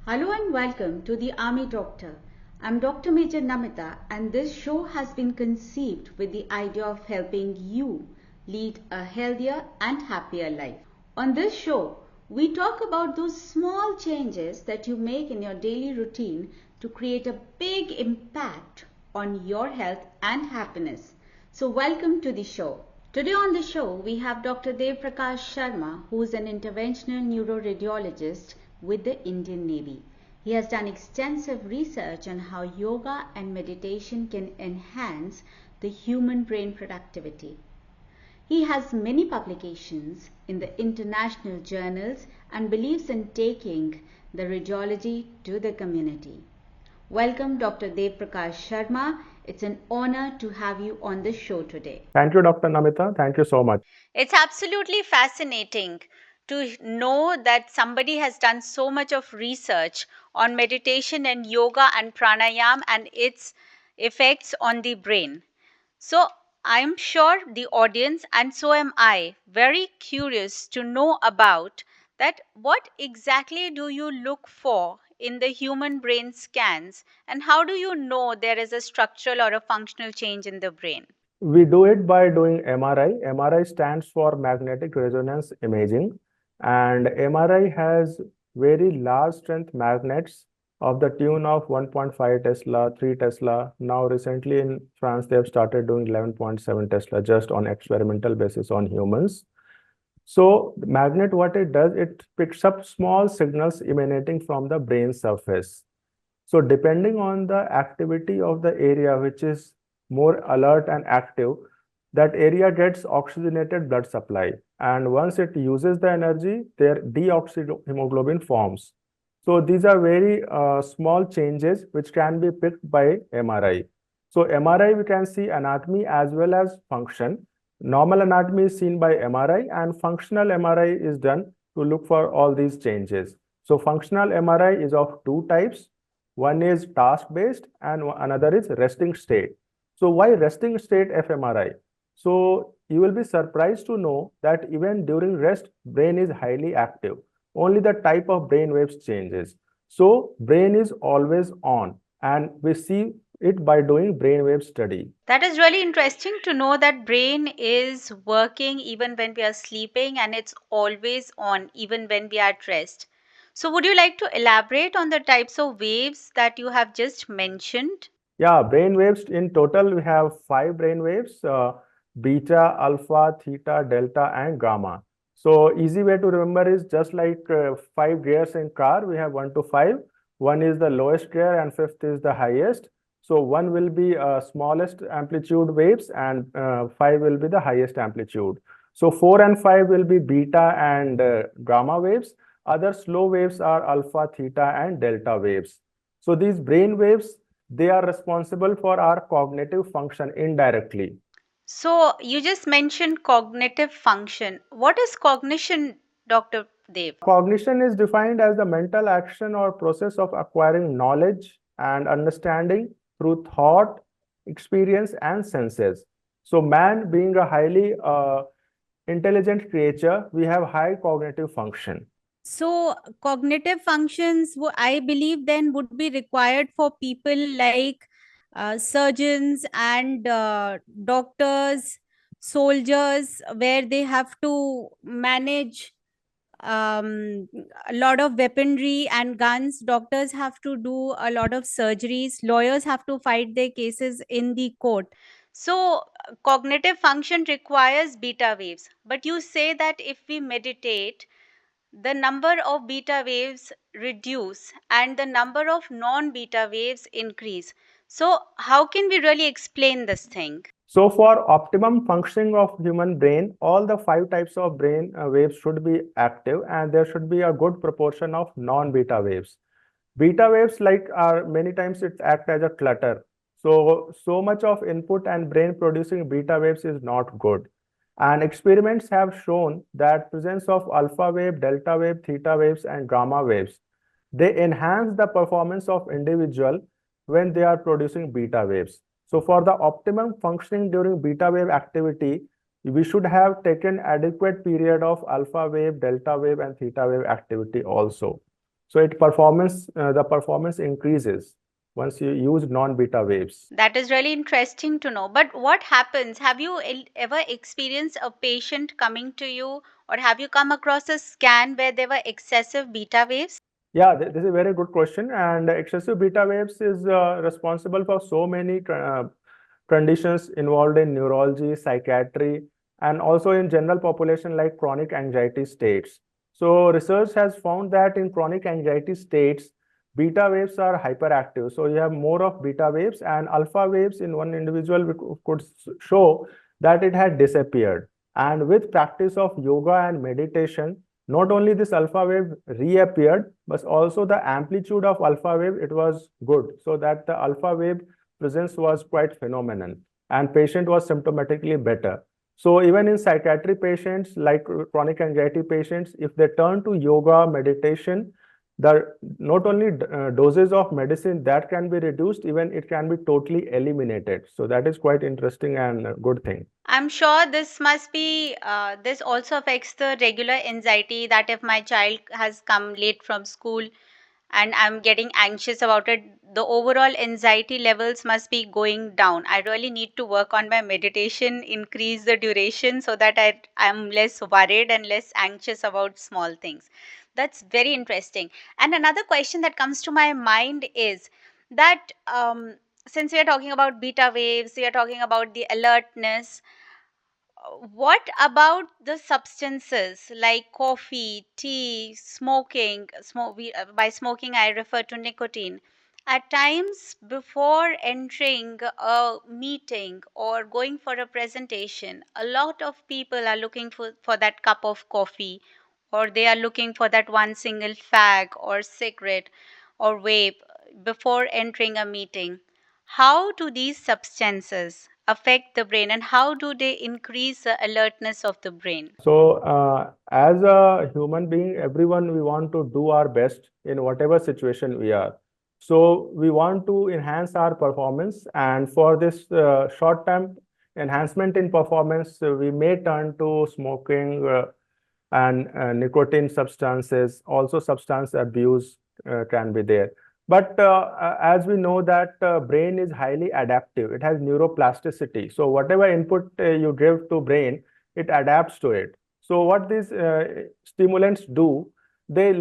Hello and welcome to the Army Doctor. I'm Dr. Major Namita, and this show has been conceived with the idea of helping you lead a healthier and happier life. On this show, we talk about those small changes that you make in your daily routine to create a big impact on your health and happiness. So welcome to the show. Today on the show, we have Dr. Dev Prakash Sharma, who is an interventional neuroradiologist with the Indian Navy. He has done extensive research on how yoga and meditation can enhance the human brain productivity. He has many publications in the international journals and believes in taking the radiology to the community. Welcome, Dr. Dev Prakash Sharma. It's an honor to have you on the show today. Thank you, Dr. Namita. Thank you so much. It's absolutely fascinating to know that somebody has done so much of research on meditation and yoga and pranayam and its effects on the brain. So, I'm sure the audience, and so am I, very curious to know about that what exactly do you look for in the human brain scans, and how do you know there is a structural or a functional change in the brain? We do it by doing MRI. MRI stands for magnetic resonance imaging, and MRI has very large strength magnets of the tune of 1.5 Tesla, 3 Tesla. Now, recently in France, they have started doing 11.7 Tesla just on experimental basis on humans. So, the magnet, what it does, it picks up small signals emanating from the brain surface. So, depending on the activity of the area, which is more alert and active, that area gets oxygenated blood supply. And once it uses the energy, their deoxyhemoglobin forms. So these are very small changes which can be picked by MRI. So MRI, we can see anatomy as well as function. Normal anatomy is seen by MRI, and functional MRI is done to look for all these changes. So functional MRI is of two types. One is task-based and another is resting state. So why resting state fMRI? So you will be surprised to know that even during rest, brain is highly active. Only the type of brain waves changes. So brain is always on, and we see it by doing brainwave study. That is really interesting to know that brain is working even when we are sleeping and it's always on even when we are at rest. So would you like to elaborate on the types of waves that you have just mentioned? Yeah, brain waves in total, we have five brain waves, beta, alpha, theta, delta, and gamma. So easy way to remember is just like five gears in car, we have 1 to 5. One is the lowest gear and fifth is the highest. So one will be smallest amplitude waves and 5 will be the highest amplitude. So 4 and 5 will be beta and gamma waves. Other slow waves are alpha, theta, and delta waves. So these brain waves, they are responsible for our cognitive function indirectly. So you just mentioned cognitive function. What is cognition, Dr. Dev? Cognition is defined as the mental action or process of acquiring knowledge and understanding through thought, experience, and senses. So man being a highly intelligent creature, we have high cognitive function. So, cognitive functions, I believe, then would be required for people like surgeons and doctors, soldiers, where they have to manage a lot of weaponry and guns. Doctors have to do a lot of surgeries. Lawyers have to fight their cases in the court. So, cognitive function requires beta waves. But you say that if we meditate, the number of beta waves reduce and the number of non beta waves increase. So how can we really explain this thing? So for optimum functioning of human brain, all the five types of brain waves should be active, and there should be a good proportion of non-beta waves. Beta waves, like, are many times it act as a clutter. So much of input and brain producing beta waves is not good. And experiments have shown that presence of alpha wave, delta wave, theta waves, and gamma waves, they enhance the performance of individual when they are producing beta waves. So for the optimum functioning during beta wave activity, we should have taken adequate period of alpha wave, delta wave, and theta wave activity also. So the performance increases once you use non-beta waves. That is really interesting to know. But what happens? Have you ever experienced a patient coming to you, or have you come across a scan where there were excessive beta waves? Yeah, this is a very good question. And excessive beta waves is responsible for so many conditions involved in neurology, psychiatry, and also in general population like chronic anxiety states. So research has found that in chronic anxiety states, beta waves are hyperactive. So you have more of beta waves, and alpha waves in one individual could show that it had disappeared. And with practice of yoga and meditation, not only this alpha wave reappeared, but also the amplitude of alpha wave, it was good. So that the alpha wave presence was quite phenomenal, and patient was symptomatically better. So even in psychiatry patients like chronic anxiety patients, if they turn to yoga, meditation, the not only doses of medicine that can be reduced, even it can be totally eliminated. So that is quite interesting and a good thing. I'm sure this must be, this also affects the regular anxiety, that if my child has come late from school and I'm getting anxious about it, the overall anxiety levels must be going down. I really need to work on my meditation, increase the duration so that I'm less worried and less anxious about small things. That's very interesting. And another question that comes to my mind is that since we are talking about beta waves, we are talking about the alertness, what about the substances like coffee, tea, smoking? By smoking, I refer to nicotine. At times, before entering a meeting or going for a presentation, a lot of people are looking for that cup of coffee, or they are looking for that one single fag or cigarette or vape before entering a meeting. How do these substances affect the brain, and how do they increase the alertness of the brain? So, as a human being, everyone, we want to do our best in whatever situation we are. So, we want to enhance our performance, and for this short-term enhancement in performance, we may turn to smoking and nicotine substances. Also, substance abuse can be there. But as we know that brain is highly adaptive, it has neuroplasticity. So, whatever input you give to brain, it adapts to it. So what these stimulants do, they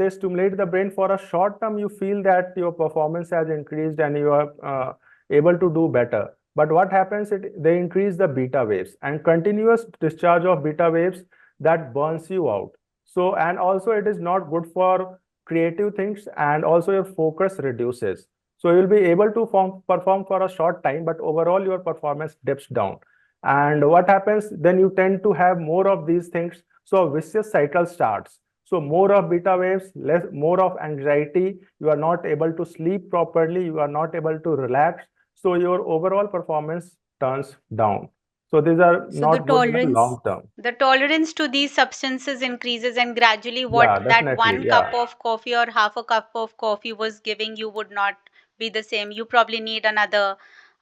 stimulate the brain for a short term. You feel that your performance has increased and you are able to do better. But what happens? They increase the beta waves, and continuous discharge of beta waves that burns you out. So and also it is not good for creative things, and also your focus reduces. So you'll be able to perform for a short time, but overall your performance dips down. And what happens then? You tend to have more of these things. So a vicious cycle starts. So more of beta waves, more of anxiety. You are not able to sleep properly. You are not able to relax. So your overall performance turns down. So these are So the not good in the tolerance, long term. the tolerance to these substances increases, and gradually Yeah, what that definitely. one Yeah, cup of coffee or half a cup of coffee was giving you would not be the same. You probably need another,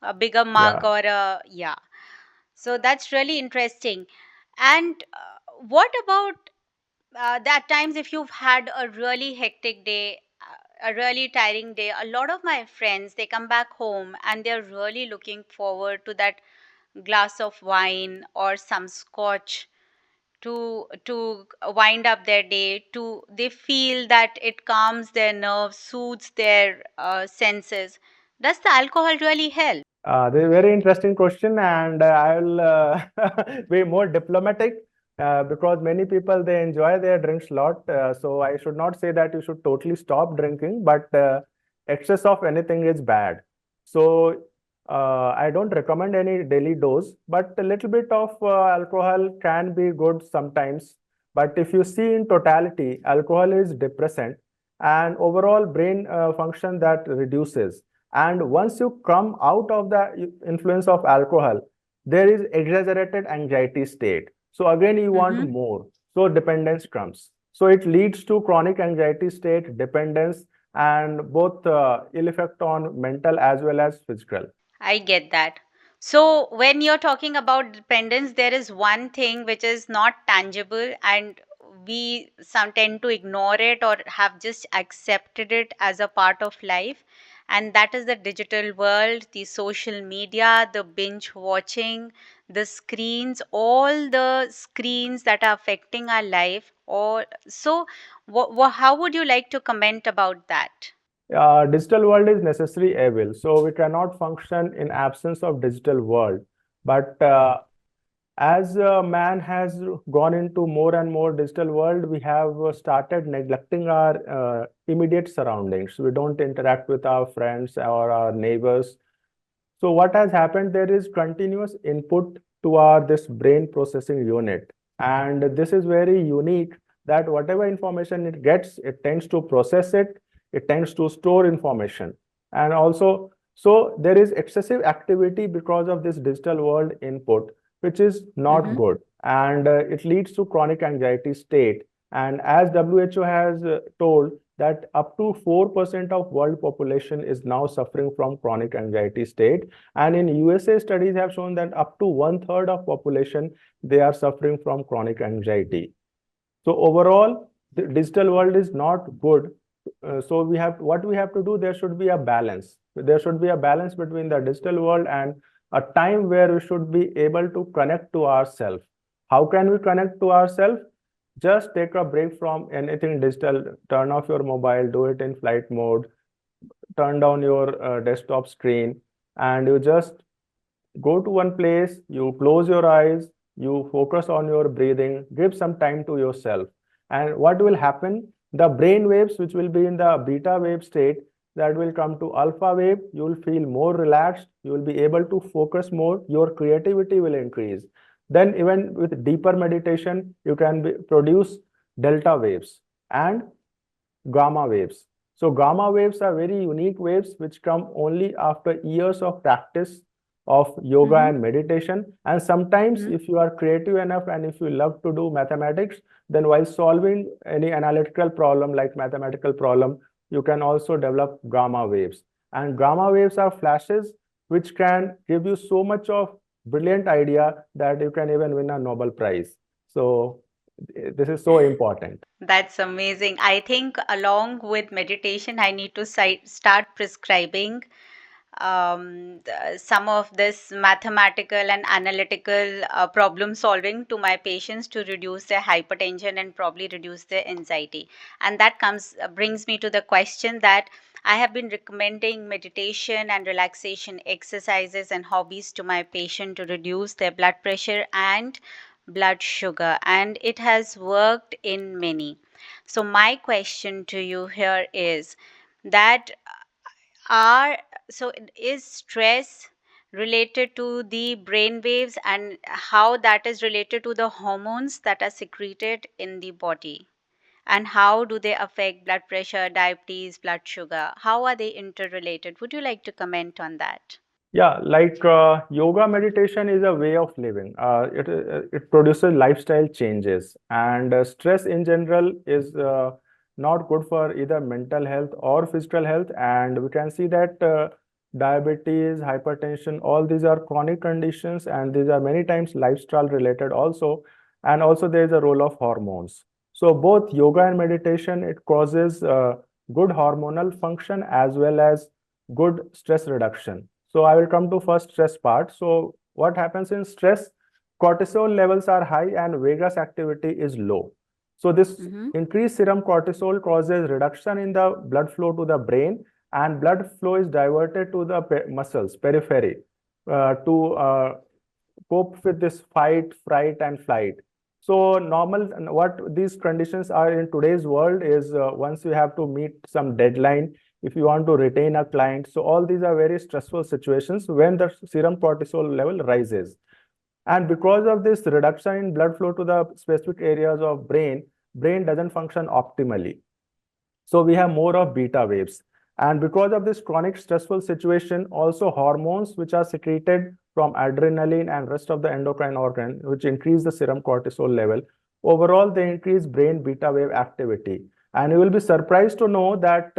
a bigger mug, yeah. or a, yeah. So that's really interesting. And what about that times if you've had a really hectic day, a really tiring day? A lot of my friends, they come back home and they're really looking forward to that glass of wine or some scotch to wind up their day. To they feel that it calms their nerves, soothes their senses. Does the alcohol really help? This is a very interesting question, and I will be more diplomatic because many people they enjoy their drinks a lot. So I should not say that you should totally stop drinking, but excess of anything is bad. So I don't recommend any daily dose, but a little bit of alcohol can be good sometimes. But if you see in totality, alcohol is depressant, and overall brain function that reduces. And once you come out of the influence of alcohol, there is exaggerated anxiety state. So again, you want Mm-hmm. more. So dependence comes. So it leads to chronic anxiety state, dependence, and both ill effect on mental as well as physical. I get that. So, when you're talking about dependence, there is one thing which is not tangible, and we some tend to ignore it or have just accepted it as a part of life, and that is the digital world, the social media, the binge watching, the screens, all the screens that are affecting our life. Or so, how would you like to comment about that? Digital world is necessary evil, so we cannot function in absence of digital world. But as man has gone into more and more digital world, we have started neglecting our immediate surroundings. We don't interact with our friends or our neighbors. So what has happened, there is continuous input to our this brain processing unit. And this is very unique that whatever information it gets, it tends to process it, it tends to store information. And also, so there is excessive activity because of this digital world input, which is not good. And it leads to chronic anxiety state. And as WHO has told, that up to 4% of world population is now suffering from chronic anxiety state. And in USA, studies have shown that up to 1/3 of population, they are suffering from chronic anxiety. So overall, the digital world is not good. So what we have to do, there should be a balance. There should be a balance between the digital world and a time where we should be able to connect to ourselves. How can we connect to ourselves? Just take a break from anything digital, turn off your mobile, do it in flight mode, turn down your desktop screen, and you just go to one place, you close your eyes, you focus on your breathing, give some time to yourself. And what will happen? The brain waves, which will be in the beta wave state, that will come to alpha wave. You will feel more relaxed. You will be able to focus more. Your creativity will increase. Then even with deeper meditation, you can produce delta waves and gamma waves. So gamma waves are very unique waves which come only after years of practice of yoga and meditation. And sometimes if you are creative enough and if you love to do mathematics, then while solving any analytical problem like mathematical problem, you can also develop gamma waves. And gamma waves are flashes which can give you so much of brilliant idea that you can even win a Nobel Prize. So this is so important. That's amazing. I think along with meditation, I need to start prescribing some of this mathematical and analytical problem solving to my patients to reduce their hypertension and probably reduce their anxiety. And that brings me to the question that I have been recommending meditation and relaxation exercises and hobbies to my patient to reduce their blood pressure and blood sugar, and it has worked in many. So my question to you here is that are so is stress related to the brain waves, and how that is related to the hormones that are secreted in the body, and how do they affect blood pressure, diabetes, blood sugar? How are they interrelated? Would you like to comment on that? Yeah, like yoga meditation is a way of living. It produces lifestyle changes, and stress in general is not good for either mental health or physical health. And we can see that diabetes, hypertension, all these are chronic conditions, and these are many times lifestyle related also. And also there is a role of hormones. So both yoga and meditation, it causes good hormonal function as well as good stress reduction. So I will come to first stress part. So what happens in stress? Cortisol levels are high and vagus activity is low. So this increased serum cortisol causes reduction in the blood flow to the brain, and blood flow is diverted to the muscles, periphery, to cope with this fight, fright, and flight. So normal, what these conditions are in today's world is once you have to meet some deadline, if you want to retain a client. So all these are very stressful situations when the serum cortisol level rises. And because of this reduction in blood flow to the specific areas of brain doesn't function optimally. So we have more of beta waves. And because of this chronic stressful situation, also hormones which are secreted from adrenaline and rest of the endocrine organ, which increase the serum cortisol level, overall they increase brain beta wave activity. And you will be surprised to know that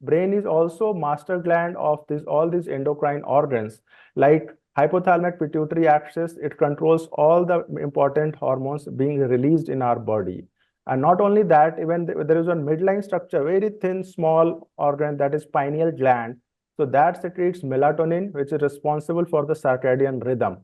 brain is also master gland of all these endocrine organs, like hypothalamic pituitary axis. It controls all the important hormones being released in our body. And not only that, even there is one midline structure, very thin, small organ, that is pineal gland. So that secretes melatonin, which is responsible for the circadian rhythm.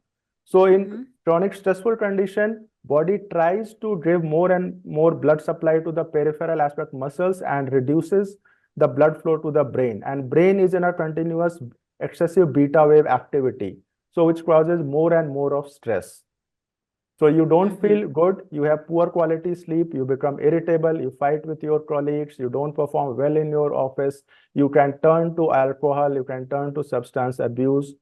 So in chronic stressful condition, body tries to give more and more blood supply to the peripheral aspect muscles and reduces the blood flow to the brain. And brain is in a continuous excessive beta wave activity, so which causes more and more of stress. So you don't feel good, you have poor quality sleep, you become irritable, you fight with your colleagues, you don't perform well in your office, you can turn to alcohol, you can turn to substance abuse.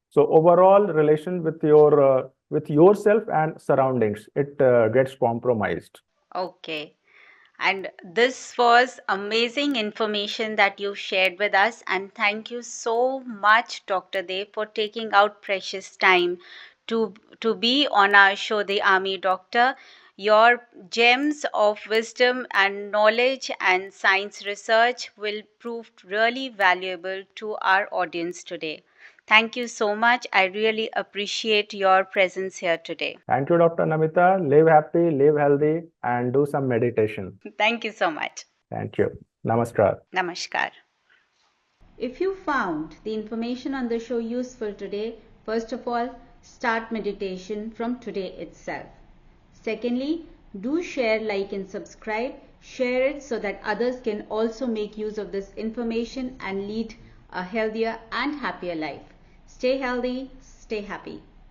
So overall relation with yourself and surroundings, it gets compromised. Okay. And this was amazing information that you shared with us. And thank you so much, Dr. Dev, for taking out precious time to be on our show, The Army Doctor. Your gems of wisdom and knowledge and science research will prove really valuable to our audience today. Thank you so much. I really appreciate your presence here today. Thank you, Dr. Namita. Live happy, live healthy, and do some meditation. Thank you so much. Thank you. Namaskar. Namaskar. If you found the information on the show useful today, first of all, start meditation from today itself. Secondly, do share, like, and subscribe. Share it so that others can also make use of this information and lead a healthier and happier life. Stay healthy, stay happy.